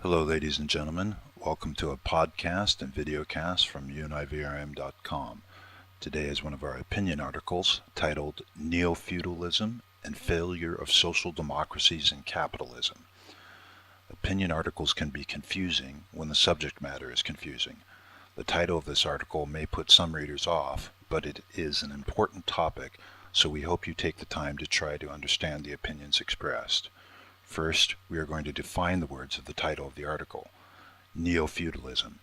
Hello, ladies and gentlemen. Welcome to a podcast and videocast from univrm.com. Today is one of our opinion articles titled Neo-feudalism and Failure of Social Democracies and Capitalism. Opinion articles can be confusing when the subject matter is confusing. The title of this article may put some readers off, but it is an important topic, so we hope you take the time to try to understand the opinions expressed. First, we are going to define the words of the title of the article. Neo-feudalism.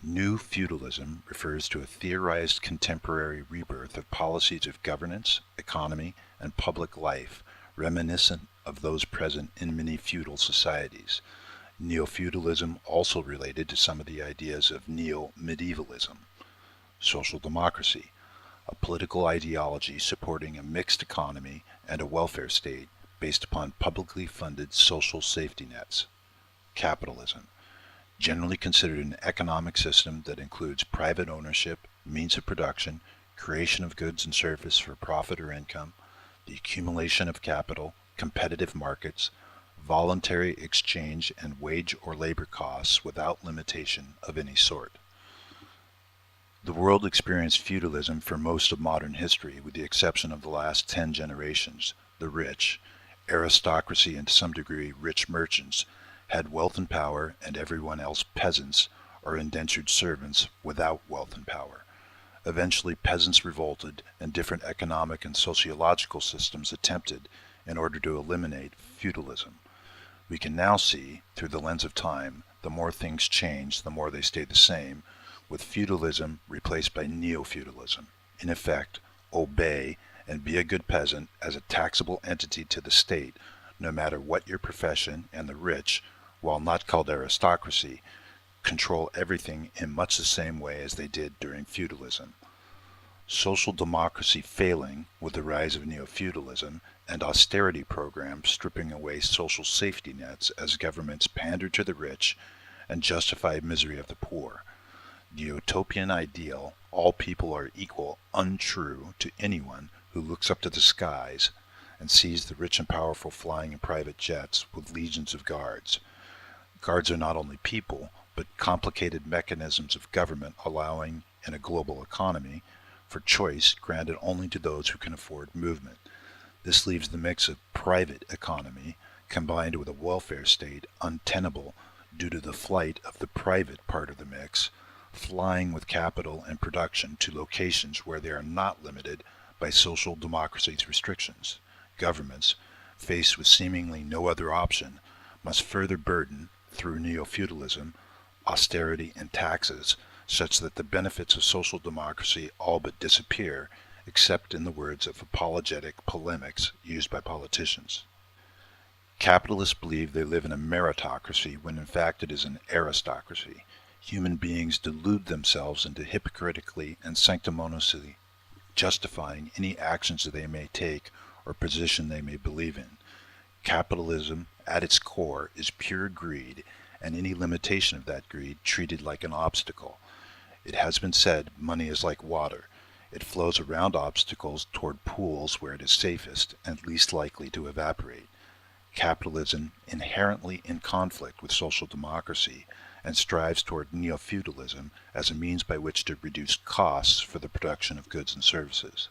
New feudalism refers to a theorized contemporary rebirth of policies of governance, economy, and public life reminiscent of those present in many feudal societies. Neo-feudalism also related to some of the ideas of neo-medievalism. Social democracy. A political ideology supporting a mixed economy and a welfare state based upon publicly funded social safety nets. Capitalism, generally considered an economic system that includes private ownership, means of production, creation of goods and services for profit or income, the accumulation of capital, competitive markets, voluntary exchange and wage or labor costs without limitation of any sort. The world experienced feudalism for most of modern history, with the exception of the last 10 generations. The rich, aristocracy and to some degree rich merchants, had wealth and power, and everyone else peasants or indentured servants without wealth and power. Eventually peasants revolted and different economic and sociological systems attempted in order to eliminate feudalism. We can now see, through the lens of time, the more things change, the more they stay the same, with feudalism replaced by neo-feudalism. In effect, obey and be a good peasant as a taxable entity to the state, no matter what your profession, and the rich, while not called aristocracy, control everything in much the same way as they did during feudalism. Social democracy failing with the rise of neo-feudalism and austerity programs stripping away social safety nets as governments pander to the rich and justify misery of the poor. The utopian ideal, all people are equal, untrue to anyone who looks up to the skies and sees the rich and powerful flying in private jets with legions of guards. Guards are not only people, but complicated mechanisms of government allowing, in a global economy, for choice granted only to those who can afford movement. This leaves the mix of private economy combined with a welfare state untenable due to the flight of the private part of the mix, flying with capital and production to locations where they are not limited by social democracy's restrictions. Governments, faced with seemingly no other option, must further burden, through neo-feudalism, austerity and taxes, such that the benefits of social democracy all but disappear, except in the words of apologetic polemics used by politicians. Capitalists believe they live in a meritocracy when in fact it is an aristocracy. Human beings delude themselves into hypocritically and sanctimoniously justifying any actions that they may take or position they may believe in. Capitalism, at its core, is pure greed, and any limitation of that greed treated like an obstacle. It has been said, money is like water. It flows around obstacles toward pools where it is safest and least likely to evaporate. Capitalism, inherently in conflict with social democracy, and strives toward neo-feudalism as a means by which to reduce costs for the production of goods and services.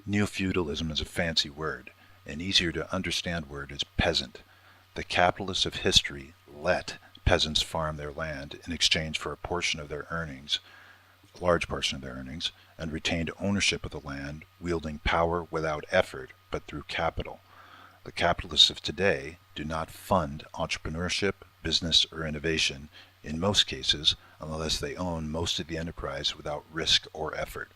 Neo-feudalism is a fancy word. An easier to understand word is peasant. The capitalists of history let peasants farm their land in exchange for a portion of their earnings, a large portion of their earnings, and retained ownership of the land, wielding power without effort but through capital. The capitalists of today do not fund entrepreneurship, business, or innovation, in most cases, unless they own most of the enterprise without risk or effort.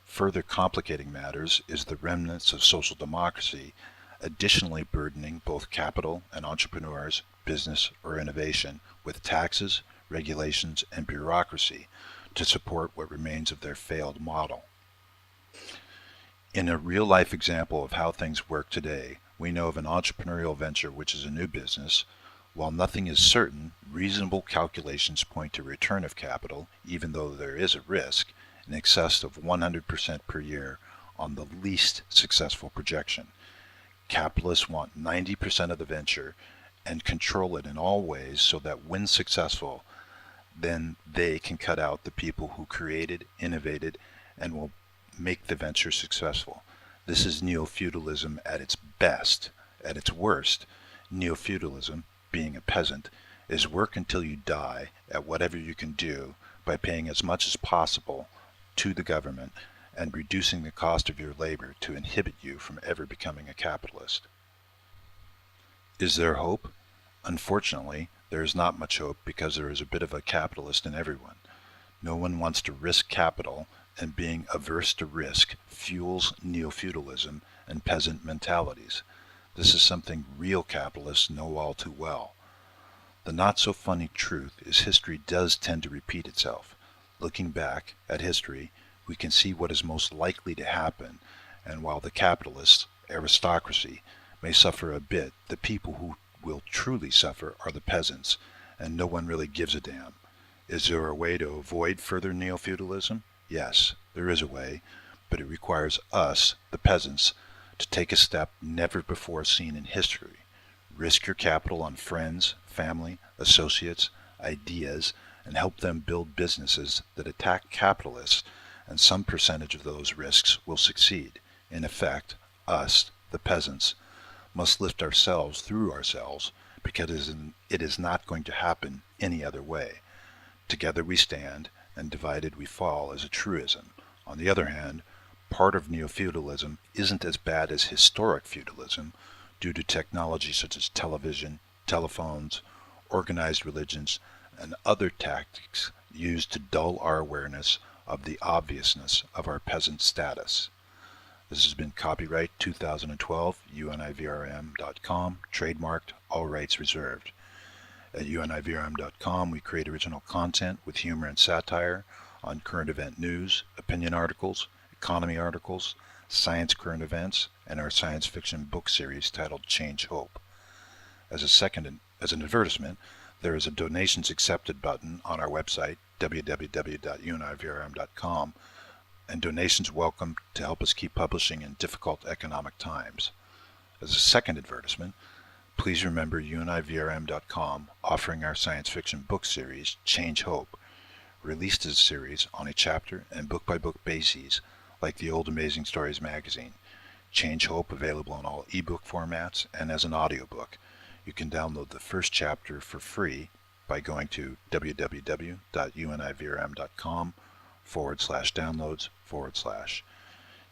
Further complicating matters is the remnants of social democracy, additionally burdening both capital and entrepreneurs, business, or innovation with taxes, regulations, and bureaucracy to support what remains of their failed model. In a real-life example of how things work today, we know of an entrepreneurial venture which is a new business. While nothing is certain, reasonable calculations point to return of capital, even though there is a risk, in excess of 100% per year on the least successful projection. Capitalists want 90% of the venture and control it in all ways so that when successful, then they can cut out the people who created, innovated, and will make the venture successful. This is neo-feudalism at its best. At its worst, neo-feudalism, being a peasant, is work until you die at whatever you can do by paying as much as possible to the government and reducing the cost of your labor to inhibit you from ever becoming a capitalist. Is there hope? Unfortunately, there is not much hope because there is a bit of a capitalist in everyone. No one wants to risk capital, and being averse to risk fuels neo-feudalism and peasant mentalities. This is something real capitalists know all too well. The not-so-funny truth is history does tend to repeat itself. Looking back at history, we can see what is most likely to happen, and while the capitalists, aristocracy, may suffer a bit, the people who will truly suffer are the peasants, and no one really gives a damn. Is there a way to avoid further neo-feudalism? Yes, there is a way, but it requires us, the peasants, to take a step never before seen in history. Risk your capital on friends, family, associates, ideas, and help them build businesses that attack capitalists, and some percentage of those risks will succeed. In effect, us, the peasants, must lift ourselves through ourselves, because it is not going to happen any other way. Together we stand, and divided we fall is a truism. On the other hand, part of neo-feudalism isn't as bad as historic feudalism due to technology such as television, telephones, organized religions, and other tactics used to dull our awareness of the obviousness of our peasant status. This has been copyright 2012, univrm.com, trademarked, all rights reserved. At univrm.com, we create original content with humor and satire on current event news, opinion articles, economy articles, science current events, and our science fiction book series titled Change Hope. As an advertisement, there is a donations accepted button on our website, www.univrm.com, and donations welcome to help us keep publishing in difficult economic times. As a second advertisement, please remember univrm.com offering our science fiction book series, Change Hope, released as a series on a chapter and book-by-book basis like the old Amazing Stories magazine. Change Hope available in all ebook formats and as an audiobook. You can download the first chapter for free by going to www.univrm.com/downloads/.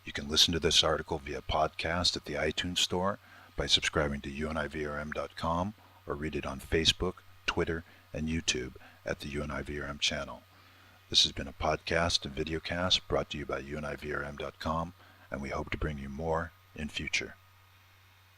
You can listen to this article via podcast at the iTunes Store by subscribing to univrm.com, or read it on Facebook, Twitter, and YouTube at the UNIVRM channel. This has been a podcast and videocast brought to you by univrm.com, and we hope to bring you more in future.